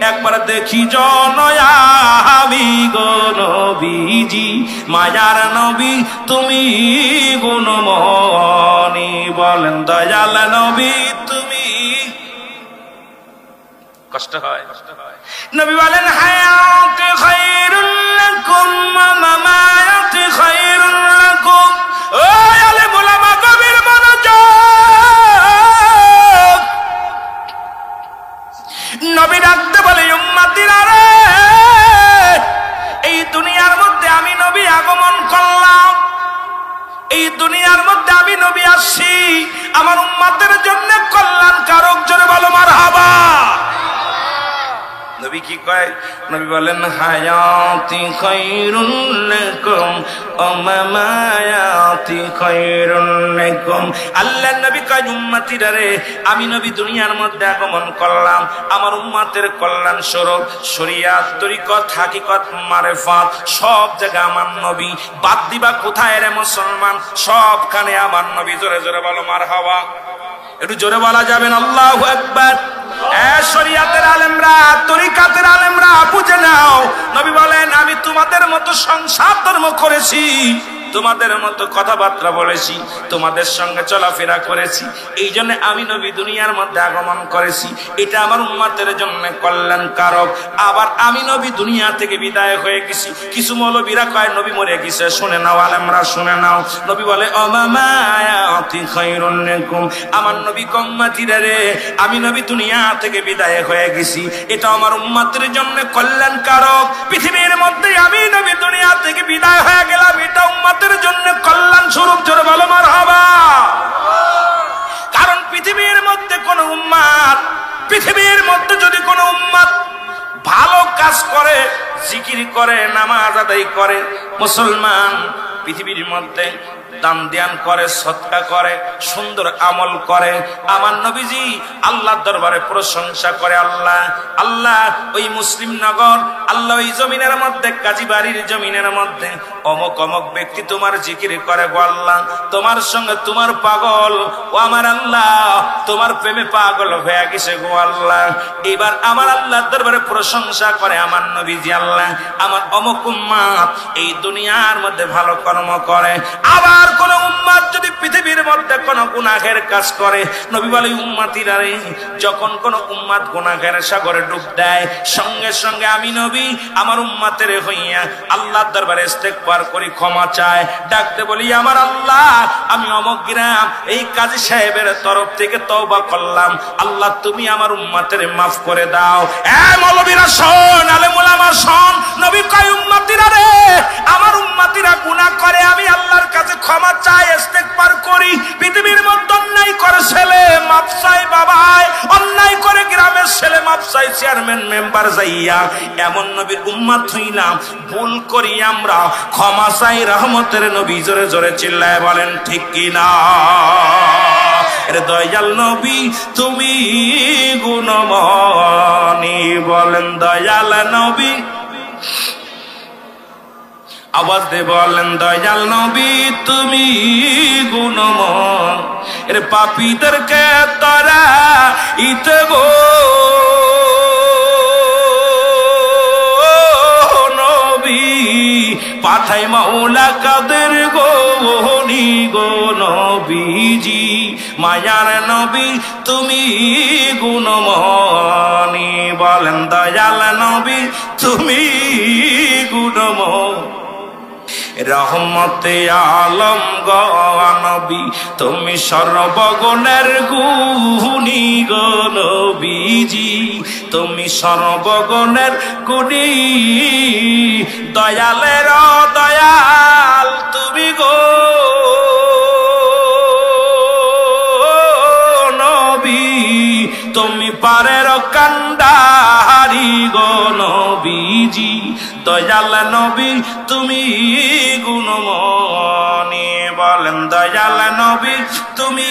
একবার দেখি জনয়া আমি গো নবীজি, মায়ার নবী তুমি গুণমণি, বলেন দয়াল নবী তুমি। কষ্ট হয় নবী বলেন হায়াতে খায়রুল লাকুম ওয়া মামাতি খায়রুল লাকুম। ও আলে মোলামা গভীর মনোযোগ, নবী ডাকতে বলে উম্মতিরা রে, এই দুনিয়ার মধ্যে আমি নবী আগমন করলাম, এই দুনিয়ার মধ্যে আমি নবী আসছি আমার উম্মতের জন্য কল্যাণ কারক, জোরে বলো মারহাবা। নবী কি কয়? নবী বলেন হায়াতি খায়রুল লাকুম ওয়া মামাতি খায়রুল লাকুম। আল্লাহর নবী কয় উম্মতিরা রে, আমি নবী দুনিয়ার মধ্যে আগমন করলাম আমার উম্মতের কল্যাণ স্বরূপ। শরীয়ত, তরিকত, হাকিকত, মারিফাত সব জায়গায় আমার নবী, বাদ দিবা কোথায় রে মুসলমান? সবখানে আমার নবী। জোরে জোরে বলো মারহাবা। একটু জোরে বলা যাবেন আল্লাহু আকবার। শরীয়তের আলেমরা, তরিকাতের আলেমরা বুঝে নাও, নবী বলেন আমি তোমাদের মতো সংসার ধর্ম করেছি, তোমাদের মতো কথাবার্তা বলেছি, তোমাদের সঙ্গে চলাফেরা করেছি, এই জন্য আমি নবী দুনিয়ার মধ্যে আগমন করেছি, এটা আমার উম্মতের জন্য কল্যাণ কারক। আবার আমি নবী দুনিয়া থেকে বিদায় হয়ে গেছি। কিছু মৌলবীরা কয় নবী মরে গেছে, শুনে নাও আলেমরা শুনে নাও, নবী বলে অমামায়াতি খায়রুল লাকুম, আমার নবী উম্মতিরা রে, আমি নবী দুনিয়া থেকে বিদায় হয়ে গেছি, এটা আমার উম্মতের জন্য কল্যাণ কারক। পৃথিবীর মধ্যে আমি নবী দুনিয়া থেকে বিদায় হয়ে গেলাম, এটা উম্মতের জন্য কল্যাণ স্বরূপ। জোরে বলো মারহাবা। কারণ পৃথিবীর মধ্যে কোন উম্মত, পৃথিবীর মধ্যে যদি কোন উম্মত ভালো কাজ করে, জিকির করে, নামাজ আদায় করে, মুসলমান পৃথিবীর মধ্যে দান ধ্যান করে, সদকা করে, সুন্দর আমল করে, আমার নবীজি আল্লাহর দরবারে প্রশংসা করে, আল্লাহ আল্লাহ ওই মুসলিম নগর, আল্লাহ ওই জমিনের মধ্যে, কাজীবাড়ির জমিনের মধ্যে অমুক অমুক ব্যক্তি তোমার জিকির করে গো আল্লাহ, তোমার সঙ্গে তোমার পাগল, ও আমার আল্লাহ তোমার প্রেমে পাগল হয়ে গেছে গো আল্লাহ। এবার আমার আল্লাহর দরবারে প্রশংসা করে আমার নবীজি, আল্লাহ আমার অমুক উম্মত এই দুনিয়ার মধ্যে ভালো কর্ম করে। আবার কোন উম্মত যদি পৃথিবীর মধ্যে কোন গুনাহের কাজ করে, নবী বলে উম্মতিরা রে, যখন কোন উম্মত গুনাহের সাগরে ডুব দেয়, সঙ্গে সঙ্গে আমি নবী আমার উম্মতের হইয়া আল্লাহর দরবারে ইস্তেগফার করি, ক্ষমা চায়, ডাকতে বলি আমার আল্লাহ আমি অমুক গ্রাম এই কাজী সাহেবের তরফ থেকে তওবা করলাম, আল্লাহ তুমি আমার উম্মতের মাফ করে দাও। এ মৌলবীরা শোন, আলেম উলামা শোন, নবী কয় উম্মতিরা রে, আমার উম্মতিরা গুনাহ করে, আমি আল্লাহর কাছে ক্ষমা চাই, ইস্তেগফার করি। পৃথিবীর মধ্যে অন্যায় করে ছেলে মাফ চাই বাবাই, অন্যায় করে গ্রামের ছেলে মাফ চাই, চেয়ারম্যান মেম্বার যাইয়া, এমন নবীর উম্মত হইলাম, ভুল করি আমরা, ক্ষমা চাই রহমতের নবী। জোরে জোরে চিল্লায় বলেন ঠিক কিনা? এর দয়াল নবী তুমি গুণমণি, বলেন দয়াল নবী, আওয়াজ দিয়ে বলেন দয়াল নবী তুমি গুণময়। এর পাপীদেরকে তারা ইতে গো নবী পাঠাই মাওলা কাদের গোনি গো নবীজি, মায়ার নবী তুমি গুণমণি, বলেন দয়াল নবী তুমি গুণময়। রহমতে আলম গো নবী তুমি সর্বগুণের গুণী গো নবীজি, তুমি সর্বগুণের গুণী, দয়ালের দয়াল তুমি গো নবী, তুমি পারের কান্ডারি জানি গো নবীজি, দয়াল নবী তুমি গুণমণি, বলেন দয়াল নবী তুমি